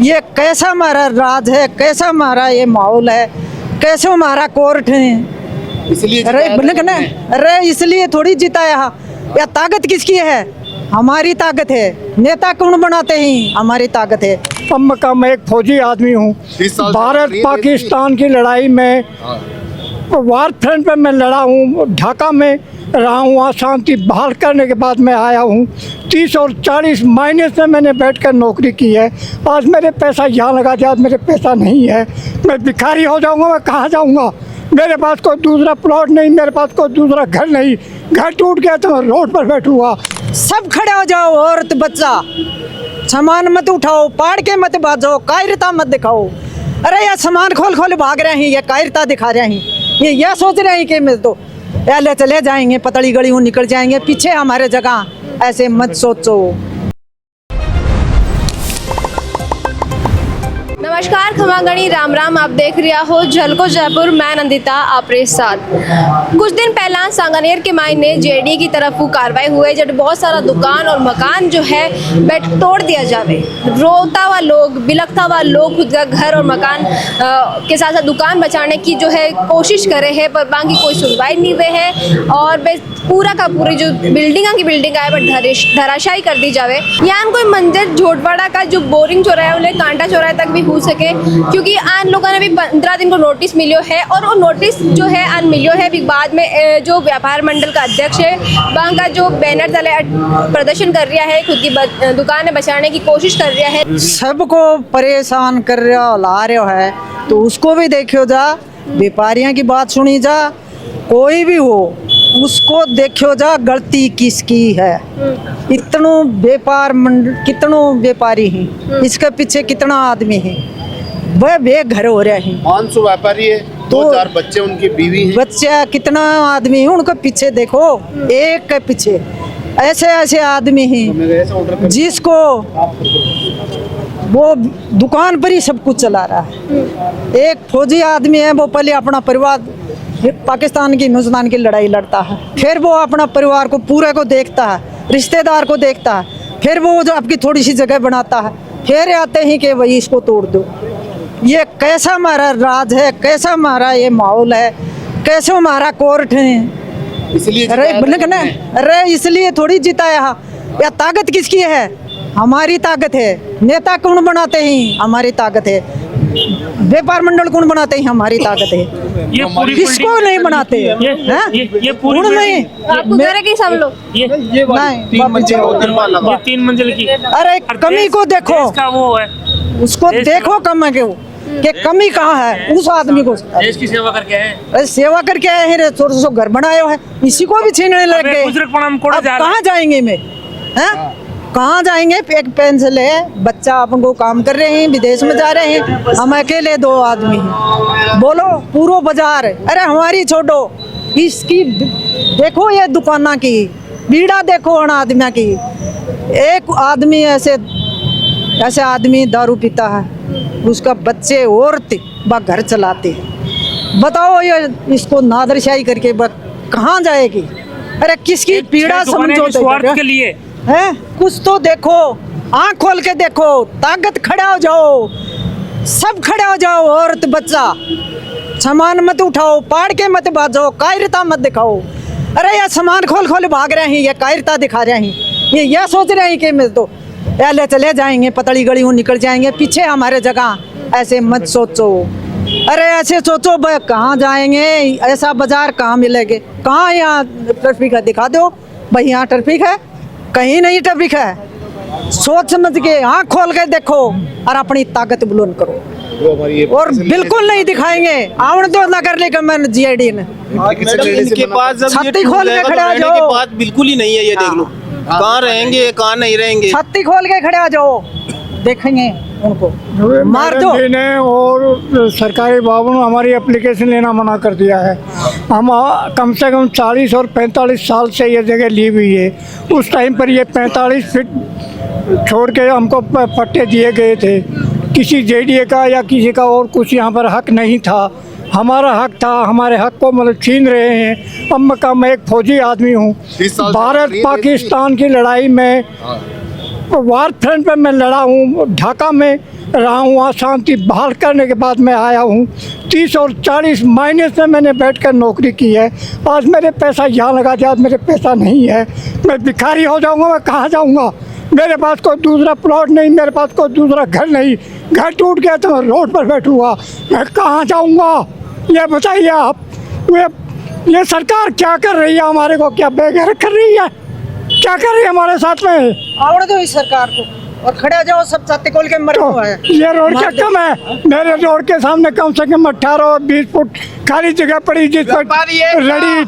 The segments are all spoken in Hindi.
ये कैसा हमारा राज है, कैसा हमारा ये माहौल है, कैसे हमारा कोर्ट है। इसलिए अरे इसलिए थोड़ी जीता या ताकत किसकी है? हमारी ताकत है। नेता कौन बनाते हैं? हमारी ताकत है। मैं एक फौजी आदमी हूँ। भारत पाकिस्तान की लड़ाई में वार फ्रंट पे मैं लड़ा हूँ, ढाका में रहा हूँ। वहाँ शांति बहाल करने के बाद मैं आया हूँ। 30 और 40 महीने से मैंने बैठकर नौकरी की है। आज मेरे पैसा यहाँ लगा दिया, आज मेरे पैसा नहीं है। मैं भिखारी हो जाऊँगा, मैं कहाँ जाऊँगा? मेरे पास कोई दूसरा प्लॉट नहीं, मेरे पास कोई दूसरा घर नहीं। घर टूट गया तो मैं रोड पर बैठूँगा। सब खड़े हो जाओ, औरत बच्चा, सामान मत उठाओ, पाड़ के मत बाजो, कायरता मत दिखाओ। अरे यार सामान खोल खोल भाग रहे हैं, ये कायरता दिखा रहे हैं। ये सोच रहे हैं कि मैं तो पहले चले जाएंगे, पतली गली में निकल जाएंगे, पीछे हमारे जगह। ऐसे मत सोचो। नमस्कार, खमागणी राम राम। आप देख रहे हो झलको जयपुर। मैं नंदिता आपरे साथ। कुछ दिन पहला सांगानेर के मायने जेडी की तरफ वो कार्रवाई हुए जब बहुत सारा दुकान और मकान जो है बैठ तोड़ दिया जावे। रोता हुआ लोग, बिलखता हुआ लोग खुद का घर और मकान के साथ साथ दुकान बचाने की जो है कोशिश करे है, पर बाकी कोई सुनवाई नहीं हुए है। और पूरा का पूरी जो बिल्डिंग आए पर धराशायी कर दी जावे। यहाँ कोई मंदिर झोटवाड़ा का जो बोरिंग चौराहा है उन्हें कांटा चौराहे तक भी हो सके, क्योंकि आन लोगों ने भी 15 दिन को नोटिस मिलियो है। और वो नोटिस जो है आन मिलियो है बाद में जो व्यापार मंडल का अध्यक्ष है वहाँ का जो बैनर तले प्रदर्शन कर रहा है, खुद की दुकानें बचाने की कोशिश कर रहा है, सबको परेशान कर रहा ला रहा है। तो उसको भी देखियो जा, व्यापारियों की बात सुनी जा, कोई भी हो उसको देखियो जा गलती किसकी है। इतनो व्यापार मंडल, कितनो व्यापारी हैं, इसके पीछे कितना आदमी है, वह बेघर हो रहे हैं। 500 व्यापारी है, 2000 बच्चे, उनकी बीवी है। बच्चा कितना आदमी है, उनको पीछे देखो, एक के पीछे ऐसे ऐसे आदमी हैं जिसको वो दुकान पर ही सब कुछ चला रहा है। एक फौजी आदमी है, वो पहले अपना परिवार पाकिस्तान की हिंदुस्तान की लड़ाई लड़ता है, फिर वो अपना परिवार को पूरे को देखता है, रिश्तेदार को देखता है, फिर वो जो आपकी थोड़ी सी जगह बनाता है, फिर आते हैं कि भाई इसको तोड़ दो। ये कैसा हमारा राज है, कैसा हमारा ये माहौल है, कैसे हमारा कोर्ट है। इसलिए अरे इसलिए थोड़ी जीता या ताकत किसकी है? हमारी ताकत है। नेता कौन बनाते हैं? हमारी ताकत है। व्यापार मंडल कौन बनाते हैं? हमारी ताकत है। ये पूरी किसको नहीं बनाते? ये पूरी नहीं आपको घर की सब लोग ये नहीं 3 मंजिल की। अरे कमी को देखो, इसका वो है, उसको देखो कम के कि कमी कहाँ है उस आदमी को। देश की सेवा करके है। अरे सेवा करके आए हैं, थोड़ा सा घर बनाए है, इसी को भी छीनने लग गए। अब कहाँ जाएंगे? मैं कहाँ जाएंगे? एक पेंसिल है, बच्चा अपन को काम कर रहे हैं, विदेश में जा रहे हैं, हम अकेले 2 आदमी हैं। बोलो पूरा बाजार, अरे हमारी छोड़ो, इसकी देखो, ये दुकाना की बीड़ा देखो, अन आदमी की। एक आदमी ऐसे आदमी दारू पीता है, उसका बच्चे औरत घर चलाते। बताओ ये इसको नादरशाही करके कहाँ जाएगी? अरे किसकी पीड़ा समझो स्वार्थ के लिए है? कुछ तो देखो, आँख खोल के देखो, ताकत खड़ा हो जाओ, सब खड़े हो जाओ। औरत बच्चा, सामान मत उठाओ, पाड़ के मत बाजो, कायरता मत दिखाओ। अरे यार सामान खोल खोल भाग रहे हैं, ये कायरता दिखा रहे हैं। ये सोच रहे हैं कि मैं तो पहले चले जाएंगे, पतली गली में निकल जाएंगे, पीछे हमारे जगह। ऐसे मत सोचो। अरे ऐसे सोचो कहाँ जाएंगे? ऐसा बाजार कहाँ मिलेंगे? कहाँ यहाँ ट्रैफिक है? दिखा दो भाई, यहाँ ट्रैफिक है? कहीं नहीं ट्रैफिक है। सोच समझ के आँख खोल के देखो और अपनी ताकत बुलंद करो। और बिल्कुल नहीं दिखाएंगे। आवन तो ना कर लेगा मैं जीआईडी ने। इनके पास छत्ती खोल के खड़े आ जाओ। बात बिल्कुल ही नहीं है, ये देख लो कहाँ रहेंगे कहाँ नहीं रहेंगे। छत्ती खोल के खड़े आ जाओ, देखेंगे उनको मार दो। और सरकारी बाबू ने हमारी एप्लीकेशन लेना मना कर दिया है। हम कम से कम 40 और 45 साल से ये जगह ली हुई है। उस टाइम पर ये 45 फीट छोड़ के हमको पट्टे दिए गए थे। किसी जेडीए का या किसी का और कुछ यहाँ पर हक नहीं था। हमारा हक था, हमारे हक को मतलब छीन रहे हैं। अब मैं एक फौजी आदमी हूँ। भारत पाकिस्तान की लड़ाई में वार फ्रंट पे मैं लड़ा हूँ, ढाका में रहा हूँ, वहाँ शांति बहाल करने के बाद मैं आया हूँ। 30 और 40 महीने से मैंने बैठकर नौकरी की है। आज मेरे पैसा यहाँ लगा दिया, आज मेरे पैसा नहीं है। मैं भिखारी हो जाऊँगा, मैं कहाँ जाऊँगा? मेरे पास कोई दूसरा प्लॉट नहीं, मेरे पास कोई दूसरा घर नहीं। घर टूट गया तो मैं रोड पर बैठूँगा, मैं कहाँ जाऊँगा? ये बताइए आप। ये सरकार क्या कर रही है? हमारे को क्या बेघर कर रही है? क्या कर रही है हमारे साथ में? आवड़ दो इस सरकार को और खड़े हो जाओ, सब छाती खोल के मरो है। ये रोड क्या कम है? मेरे रोड के सामने कम से कम 18 और 20 फुट खाली जगह पड़ी, जिस पर रड़ी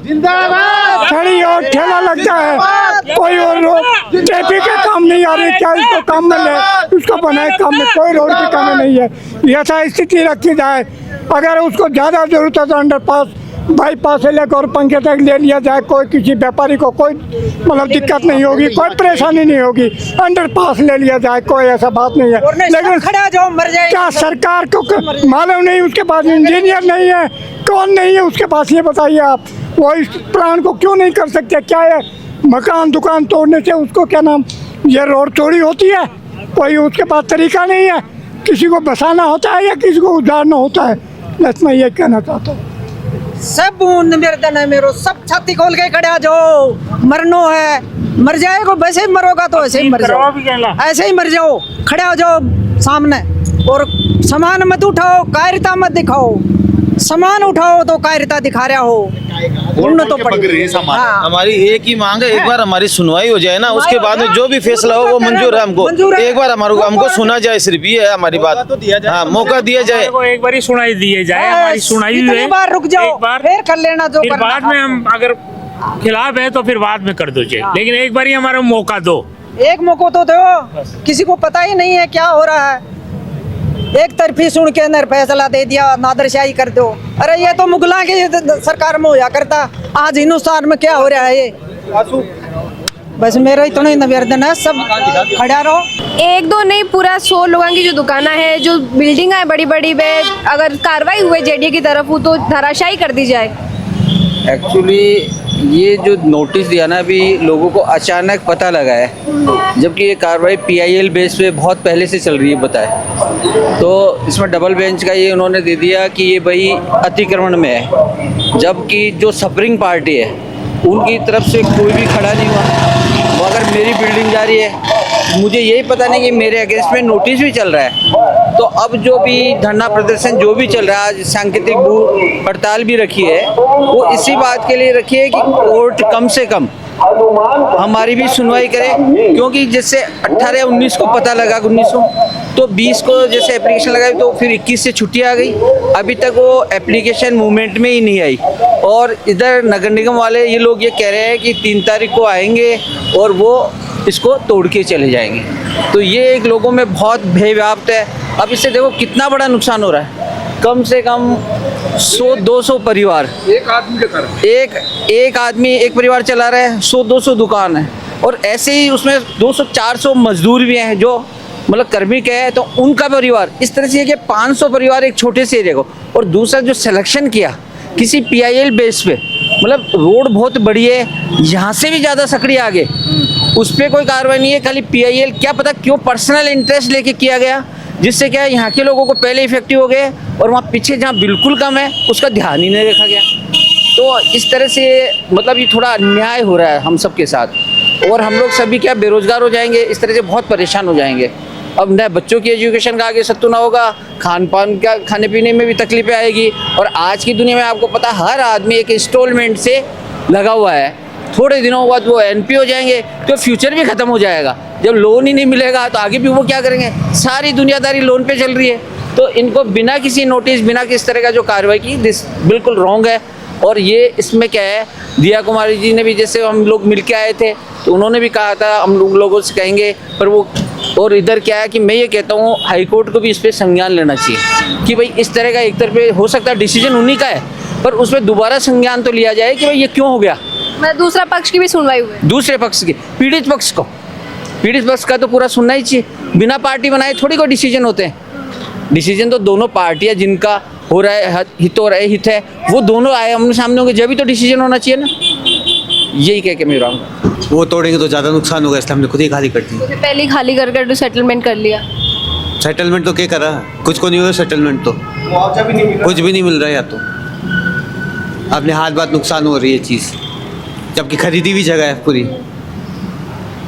खड़ी और ठेला लगता है। कोई और रोड ट्रैफिक का काम नहीं आ रही, क्या इसको काम में ले, उसको बनाए काम में, कोई रोड की कमी नहीं है। ऐसा स्थिति रखी जाए। अगर उसको ज़्यादा जरूरत है तो अंडरपास बाईपास से लेकर और पंखे तक ले लिया जाए। कोई किसी व्यापारी को कोई मतलब दिक्कत नहीं होगी, कोई परेशानी नहीं होगी। अंडरपास ले लिया जाए, कोई ऐसा बात नहीं है। लेकिन खड़ा जाओ, मर जाए। क्या सरकार को मालूम नहीं? उसके पास इंजीनियर नहीं है, कौन नहीं है उसके पास? ये बताइए आप। वो इस प्लान को क्यों नहीं कर सकते? क्या है मकान दुकान तोड़ने से उसको क्या नाम, ये रोड चोरी होती है? कोई उसके पास तरीका नहीं है? किसी को बसाना होता है या किसी को उजाड़ना होता है? बस मैं ये कहना चाहता हूँ। सब निवेदन है मेरो, सब छाती खोल के खड़े आ जाओ। मरनो है, मर जाएगा, वैसे ही मरोगा तो ऐसे ही मर जाओ, ऐसे ही मर जाओ। खड़े हो जाओ सामने और सामान मत उठाओ, कायरता मत दिखाओ। सामान उठाओ तो कायरता दिखा रहा हो, उड़ना तो पड़ेगा। हाँ। हमारी एक ही मांग है, एक बार हमारी सुनवाई हो जाए ना, उसके बाद में जो भी फैसला हो वो मंजूर है हमको। एक बार हमको सुना जाए, सिर्फ ये है हमारी बात। हाँ, मौका दिया जाए, एक बार ही सुनाई दिए जाए। हमारी सुनाई हुई है, बार रुक जाओ, एक बार फिर कर लेना जो फिर बाद में हम अगर खिलाफ है तो फिर बाद में कर दो चाहिए, लेकिन एक बार ही हमारा मौका दो। एक मौका तो दो। किसी को पता ही नहीं है क्या हो रहा है, एक तरफी सुन के अंदर फैसला दे दिया, नादरशाही कर दो। अरे ये तो मुगला की सरकार में होया करता, आज हिंदुस्तान में क्या हो रहा है ये? बस मेरा इतना ही निवेदन है, सब खड़ा रहो। एक दो नहीं, पूरा 100 लोगों की जो दुकाना है, जो बिल्डिंग है बड़ी बड़ी, वे अगर कार्रवाई हुए जेडीए की तरफ हो तो धराशायी कर दी जाए। एक्चुअली ये जो नोटिस दिया ना, अभी लोगों को अचानक पता लगा है, जबकि ये कार्रवाई PIL बेस पे बहुत पहले से चल रही है बताए। तो इसमें डबल बेंच का ये उन्होंने दे दिया कि ये भाई अतिक्रमण में है, जबकि जो सफरिंग पार्टी है उनकी तरफ से कोई भी खड़ा नहीं हुआ। वो अगर मेरी बिल्डिंग जा रही है, मुझे यही पता नहीं कि मेरे अगेंस्ट में नोटिस भी चल रहा है। तो अब जो भी धरना प्रदर्शन जो भी चल रहा है, आज सांकेतिक भूख हड़ताल भी रखी है, वो इसी बात के लिए रखी है कि कोर्ट कम से कम हमारी भी सुनवाई करे। क्योंकि जैसे 18 या 19 को पता लगा, 19 तो 20 को जैसे एप्लीकेशन लगाई तो फिर 21 से छुट्टी आ गई। अभी तक वो एप्लीकेशन मूवमेंट में ही नहीं आई। और इधर नगर निगम वाले ये लोग ये कह रहे हैं कि 3 तारीख को आएंगे और वो इसको तोड़ के चले जाएंगे। तो ये एक लोगों में बहुत भय व्याप्त है। अब इससे देखो कितना बड़ा नुकसान हो रहा है। कम से कम 100-200 परिवार, एक आदमी एक परिवार चला रहा है, 100-200 दुकान है, और ऐसे ही उसमें 200-400 मजदूर भी हैं जो मतलब कार्मिक है, तो उनका परिवार। इस तरह से है कि 500 परिवार एक छोटे से एरिया को। और दूसरा जो सिलेक्शन किया किसी PIL बेस पे, मतलब रोड बहुत बड़ी है, यहाँ से भी ज़्यादा सकड़ी आगे, उस पर कोई कार्रवाई नहीं है। खाली PIL, क्या पता क्यों पर्सनल इंटरेस्ट लेके किया गया, जिससे क्या है यहाँ के लोगों को पहले इफेक्टिव हो गए और वहाँ पीछे जहाँ बिल्कुल कम है उसका ध्यान ही नहीं रखा गया। तो इस तरह से मतलब ये थोड़ा अन्याय हो रहा है हम सब के साथ, और हम लोग सभी क्या बेरोजगार हो जाएंगे, इस तरह से बहुत परेशान हो जाएंगे। अब न बच्चों की एजुकेशन का आगे सत्तू ना होगा, खान पान का खाने पीने में भी तकलीफें आएगी। और आज की दुनिया में आपको पता है हर आदमी एक इंस्टॉलमेंट से लगा हुआ है। थोड़े दिनों बाद वो NP हो जाएंगे तो फ्यूचर भी ख़त्म हो जाएगा। जब लोन ही नहीं मिलेगा तो आगे भी वो क्या करेंगे? सारी दुनियादारी लोन पे चल रही है। तो इनको बिना किसी नोटिस, बिना किस तरह का जो कार्रवाई की, दिस बिल्कुल रॉन्ग है। और ये इसमें क्या है, दिया कुमारी जी ने भी, जैसे हम लोग मिल के आए थे तो उन्होंने भी कहा था हम लोगों से कहेंगे, पर वो, और इधर क्या है कि मैं ये कहता हूँ हाई कोर्ट को भी इस पर संज्ञान लेना चाहिए कि भाई इस तरह का एक तरफ हो सकता है डिसीजन उन्हीं का है, पर उसमें दोबारा संज्ञान तो लिया जाए कि भाई ये क्यों हो गया। मतलब दूसरा पक्ष की भी सुनवाई हुई, दूसरे पक्ष की, पीड़ित पक्ष का तो पूरा सुनना ही चाहिए। बिना पार्टी बनाए थोड़ी कोई डिसीजन होते हैं। डिसीजन तो दोनों पार्टियां जिनका हो रहा है हित है, वो दोनों आए आमने सामने होंगे, जब भी तो डिसीजन होना चाहिए ना। यही कह के मैं रहा हूँ। वो तोड़ेंगे तो ज़्यादा नुकसान होगा, इसलिए हमने खुद ही खाली कर दी। पहले ही खाली कर सेटलमेंट कर लिया। सेटलमेंट तो क्या करा, कुछ को नहीं हुआ सेटलमेंट, तो कुछ भी नहीं मिल रहा है। या तो अपने हाथ बात नुकसान हो रही है चीज़, जबकि खरीदी भी जगह है पूरी।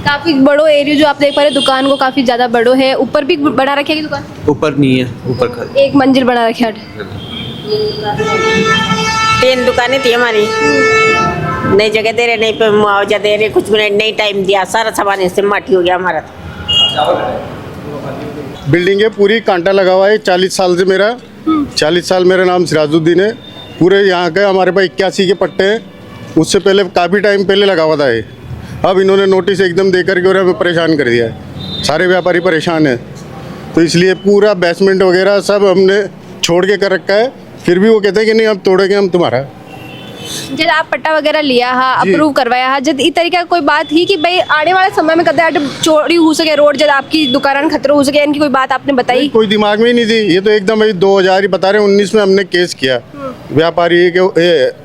काफी बड़ो एरिया जो आप देख पा रहे हैं, दुकान को काफी ज्यादा बड़ो है। ऊपर भी बना रखी है कि दुकान? ऊपर नहीं है, ऊपर एक मंजिल बना रखी है। 3 दुकानें थी हमारी, नई जगह दे रहे, नहीं पे मुआवजा दे रहे, कुछ भी नहीं टाइम दिया, सारा सामान इससे माटी हो गया हमारा। बिल्डिंग है पूरी, कांटा लगा हुआ है 40 साल से। 40 साल मेरा नाम सिराजुद्दीन है। पूरे यहाँ के हमारे पास 81 के पट्टे हैं, उससे पहले काफ़ी टाइम पहले लगा हुआ था ये। अब इन्होंने नोटिस एकदम दे करके और हमें परेशान कर दिया है, सारे व्यापारी परेशान हैं। तो इसलिए पूरा बेसमेंट वगैरह सब हमने छोड़ के कर रखा है, फिर भी वो कहते हैं कि नहीं, अब तोड़ेंगे हम तुम्हारा। जब आप पट्टा वगैरह लिया हा, अप्रूव करवाया हा, जब इस तरीके का कोई बात ही कि भाई आने वाले समय में कदे चोरी हो सके रोड, जब आपकी दुकान खतरा हो सके, इनकी कोई बात आपने बताई? कोई दिमाग में ही नहीं थी, ये तो एकदम भाई 2000 ही बता रहे हैं। 19 में हमने केस किया व्यापारी के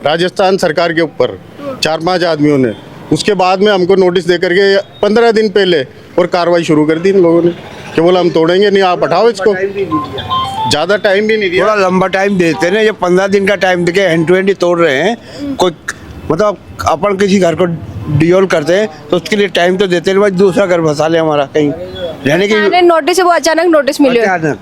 राजस्थान सरकार के ऊपर 4-5 आदमियों ने। उसके बाद में हमको नोटिस दे करके 15 दिन पहले और कार्रवाई शुरू कर दी इन लोगों ने कि बोला हम तोड़ेंगे नहीं, आप हटाओ इसको। ज़्यादा टाइम भी नहीं दिया, थोड़ा लंबा टाइम देते हैं। ये 15 दिन का टाइम देके हैंड टू हैंड तोड़ रहे हैं। कोई मतलब अपन किसी घर को डियोल करते हैं तो उसके लिए टाइम तो देते हैं, भाई दूसरा घर बसा ले हमारा कहीं रहने की। नोटिस है वो अचानक नोटिस मिली है।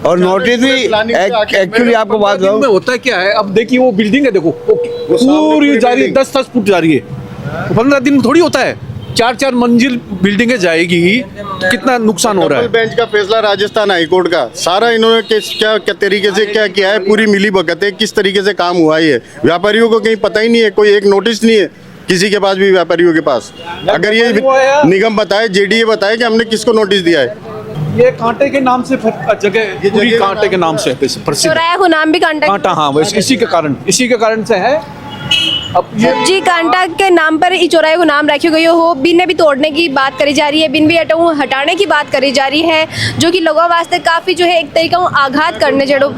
और नोटिस भी एक्चुअली आपको बात बताऊं, होता है क्या है, अब देखिए वो बिल्डिंग है, देखो पूरी जा रही है, 10-10 फुट जा रही है। 15 दिन में थोड़ी होता है, 4-4 मंजिल बिल्डिंगें जाएगी तो कितना नुकसान हो रहा है। बेंच का फैसला राजस्थान हाईकोर्ट का, सारा इन्होंने क्या तरीके से क्या किया है, पूरी मिली भगत है, किस तरीके से काम हुआ है। व्यापारियों को कहीं पता ही नहीं है, कोई एक नोटिस नहीं है किसी के पास भी, व्यापारियों के पास। अगर ये निगम बताए, जेडीए बताए कि हमने किसको नोटिस दिया है। ये कांटे के नाम से जगह पूरी कांटे के नाम से प्रसिद्ध, चौराहे को नाम भी कांटा, हाँ, इसी के कारण से है। अब ये जी कांटा के नाम पर इस चौराहे को नाम रखी गई हो, बिन ने भी तोड़ने की बात करी जा रही है, बिन भी हटाने की बात करी जा रही है, जो कि लोगों वास्ते काफ़ी जो है एक तरीका आघात करने जड़ो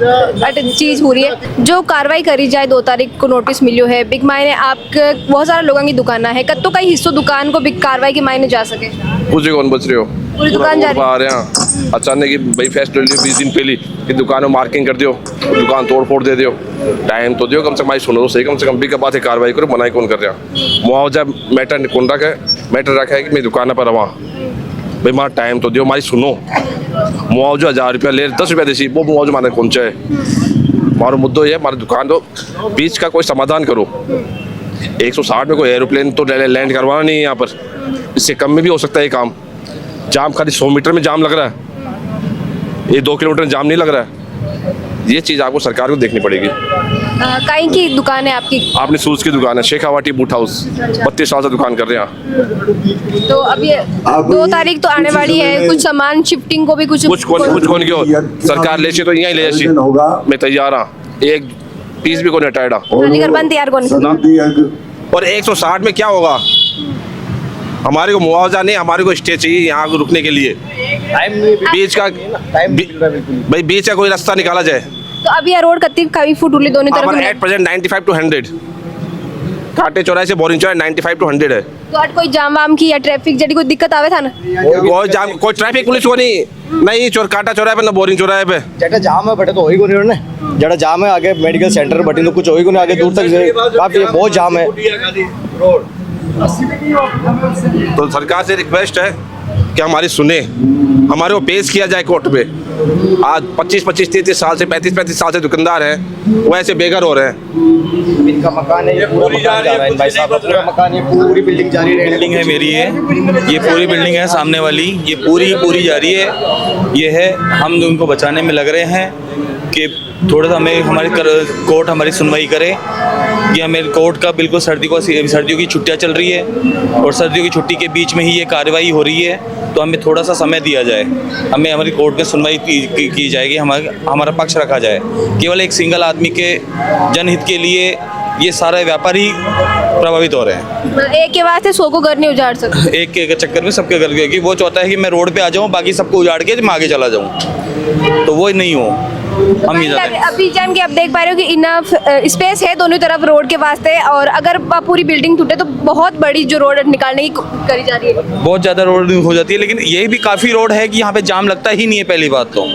चीज़ हो रही है। जो कार्रवाई करी जाए 2 तारीख को नोटिस मिलो है, बिग मायने आपके बहुत सारे लोगों की दुकान है, कत्तो का हिस्सों दुकान को बिग कार्रवाई के मायने जा सके। पूछे कौन बच रहे हो, पूरी दुकान जा रही आ रहे हैं अचानक कि भाई फैसला लियो 20 दिन पहले कि दुकान में मार्किंग कर दियो, दुकान तोड़ फोड़ दे दियो। टाइम तो दियो कम से कम, सुनो सही, कम से कम भी का बात है, कार्रवाई करो, मनाई कौन कर रहा। मुआवजा मैटर कौन रखा है, मैटर रखा है कि मैं दुकान पर रहा भाई, मार टाइम तो दियो, हमारी सुनो। मुआवजा 1000 रुपया ले 10 रुपया देसी, वो मुआवजा माने कौन चाहे। हमारा मुद्दो ये, हमारी दुकान तो बीच का कोई समाधान करो। 160 में कोई एरोप्लेन तो लैंड करवाना नहीं है यहाँ पर, इससे कम में भी हो सकता है ये काम। जाम खाली 100 मीटर में जाम लग रहा है, ये 2 किलोमीटर जाम नहीं लग रहा है। ये चीज़ आपको सरकार को देखनी पड़ेगी। कहीं की दुकान है आपकी? आपने शूज की दुकान है, शेखावाटी बूट हाउस, 32 साल से दुकान कर रहे हैं। तो अब ये 2 तारीख तो आने वाली है, कुछ सामान शिफ्टिंग को भी कुछ कौन क्यों सरकार ले तो यहीं ले जाए, मैं तैयार हाँ, एक पीस भी कौन हटाएगा बंद तैयार कौन। और 160 में क्या होगा, हमारे को मुआवजा नहीं, हमारे को स्टे चाहिए यहाँ रुकने के लिए। बीच का भाई, बीच का कोई रास्ता निकाला जाए। तो अभी ये रोड कई फुट उली दोनों तरफ? एट प्रेजेंट 95 to 100, कांटे चौराहे से बोरिंग चौराहे 95 to 100 है। तो आज कोई जाम वाम की या ट्रैफिक जड़ी कोई दिक्कत आवे था ना? कोई जाम, कोई ट्रैफिक पुलिस को नहीं कांटा चौराहे पे ना बोरिंग चौराहे पे। जेटा जाम है बटे तो होई को नहीं ने, जेटा जाम है आगे मेडिकल सेंटर बटे तो कुछ होई को नहीं, आगे दूर तक काफी बहुत जाम है। तो सरकार से रिक्वेस्ट है कि हमारी सुने, हमारे को पेश किया जाए कोर्ट पे। आज 25-25, 30 साल से 35-35 साल से दुकानदार हैं, वो ऐसे बेघर हो रहे हैं। इनका मकान है, ये पूरी जा रही है भाई साहब, पूरा मकान, ये पूरी बिल्डिंग जा रही है। बिल्डिंग है मेरी, ये पूरी बिल्डिंग है सामने वाली, ये पूरी जा रही है। ये है, हम उनको बचाने में लग रहे हैं कि थोड़ा सा हमें हमारी कोर्ट हमारी सुनवाई करे कि हमें कोर्ट का बिल्कुल सर्दियों की छुट्टियां चल रही है और सर्दियों की छुट्टी के बीच में ही ये कार्रवाई हो रही है, तो हमें थोड़ा सा समय दिया जाए, हमें हमारी कोर्ट में सुनवाई की जाएगी, हमारा पक्ष रखा जाए। केवल एक सिंगल आदमी के जनहित के लिए ये सारे व्यापारी प्रभावित हो रहे हैं। एक के वास्ते 100 को घर नहीं उजाड़ सकते, एक के चक्कर में सबके घर की वो चाहता है कि मैं रोड पे आ जाऊँ, बाकी सबको उजाड़ के मैं आगे चला जाऊँ, तो वो नहीं हो। हम ही ज़्यादा अभी जैम कि आप देख पा रहे हो कि इनफ स्पेस है दोनों तरफ रोड के वास्ते, और अगर पूरी बिल्डिंग टूटे तो बहुत बड़ी जो रोड निकालने की करी जा रही है। बहुत ज़्यादा रोड हो जाती है, लेकिन ये भी काफ़ी रोड है कि यहाँ पे जाम लगता ही नहीं है। पहली बात तो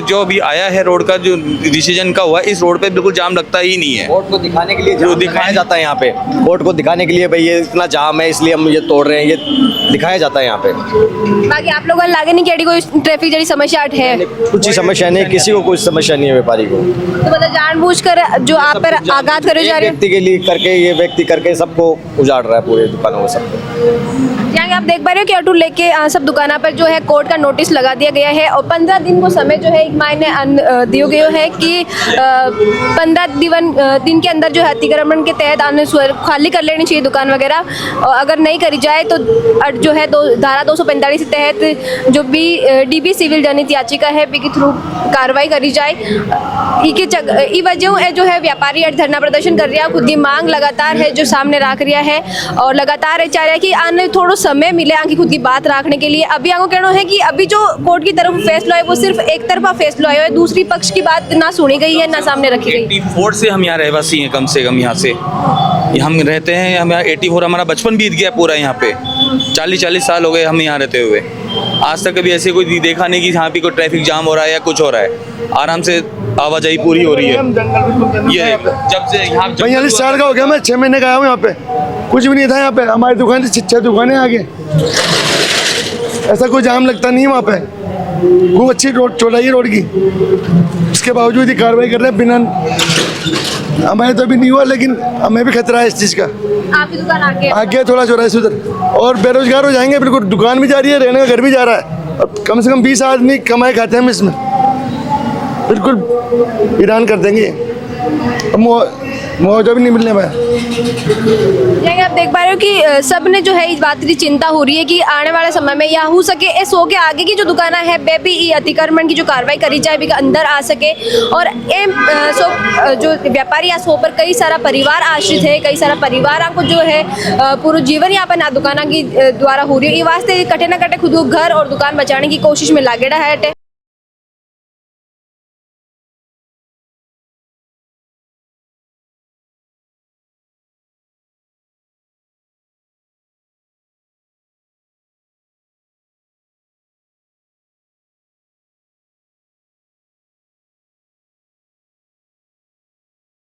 जो अभी आया है रोड का जो डिसीजन का हुआ, इस रोड पे बिल्कुल जाम लगता ही नहीं है। कोर्ट को दिखाने के लिए जो दिखाया जाता है यहाँ पे, कोर्ट को दिखाने के लिए भाई ये इतना जाम है इसलिए हम ये तोड़ रहे हैं, ये दिखाया जाता है यहाँ पे। बाकी आप लोगों लागे नहीं कि कोई ट्रैफिक जैसी समस्या है? कुछ ही समस्या नहीं, किसी को कोई समस्या नहीं है व्यापारी को। तो मतलब जानबूझकर जो आप पर आघात करे जा रहे व्यक्ति के लिए करके, ये व्यक्ति करके सबको उजाड़ रहा है, पूरे दुकानों में सबको। यहाँ आप देख पा रहे हो कि ऑटो लेके सब दुकानों पर जो है कोर्ट का नोटिस लगा दिया गया है, और 15 दिन को समय जो है एक मायने दिया गया है कि 15 दिन के अंदर जो है अतिक्रमण के तहत खाली कर लेनी चाहिए दुकान वगैरह, और अगर नहीं करी जाए तो जो है धारा 245 के तहत जो भी डीबी सिविल जनहित याचिका है के थ्रू कार्रवाई करी जाए। ई वजह जो है व्यापारी आज धरना प्रदर्शन कर रहा है, खुद की मांग लगातार है जो सामने रख रहा है, और लगातार चाह रहा है कि आने थोड़ा समय मिले आगे खुद की बात रखने के लिए। अभी आगे कहना है कि अभी जो कोर्ट की तरफ फैसला है वो सिर्फ एक तरफा फैसला है, दूसरी पक्ष की बात ना सुनी गई है ना सामने रखी गई। 84 से हम यहाँ रहवासी हैं, कम से कम यहाँ से हम रहते हैं। हम 84 हमारा बचपन बीत गया पूरा यहाँ पे, 40 साल हो गए हम यहाँ रहते हुए। आज तक कभी ऐसे कोई देखा नहीं कि यहाँ पे कोई ट्रैफिक जाम हो रहा है या कुछ हो रहा है। आराम से आवाजाही पूरी हो रही है। ये जब से यहाँ 42 साल का हो गया, मैं 6 महीने का आया हूँ यहाँ पे, कुछ भी नहीं था यहाँ पे। हमारी दुकान से 6 दुकानें आगे, ऐसा कोई जाम लगता नहीं है वहाँ पे। खूब अच्छी रोड चौड़ाई है रोड की, इसके बावजूद ही कार्रवाई कर रहे हैं बिना। हमारे तो अभी नहीं हुआ, लेकिन हमें भी खतरा है इस चीज़ का। आपकी दुकान आगे थोड़ा चौराहे से उधर, और बेरोजगार हो जाएंगे बिल्कुल। दुकान भी जा रही है, रहने का घर भी जा रहा है, और कम से कम 20 आदमी कमाए खाते हैं हम इसमें, बिल्कुल ईरान कर देंगे। मुआवजा भी नहीं मिलने पाया। आप देख पा रहे हो कि सब ने जो है इस बात की चिंता हो रही है कि आने वाले समय में या हो सके इस हो के आगे की जो दुकान है वे भी अतिक्रमण की जो कार्रवाई करी जाए भी अंदर आ सके, और जो व्यापारी या सो पर कई सारा परिवार आश्रित है, कई सारा परिवार को जो है पूरा जीवन यापन आ दुकाना की द्वारा हो रही है। ये वास्ते कटे ना कटे खुद को घर और दुकान बचाने की कोशिश में लागे है।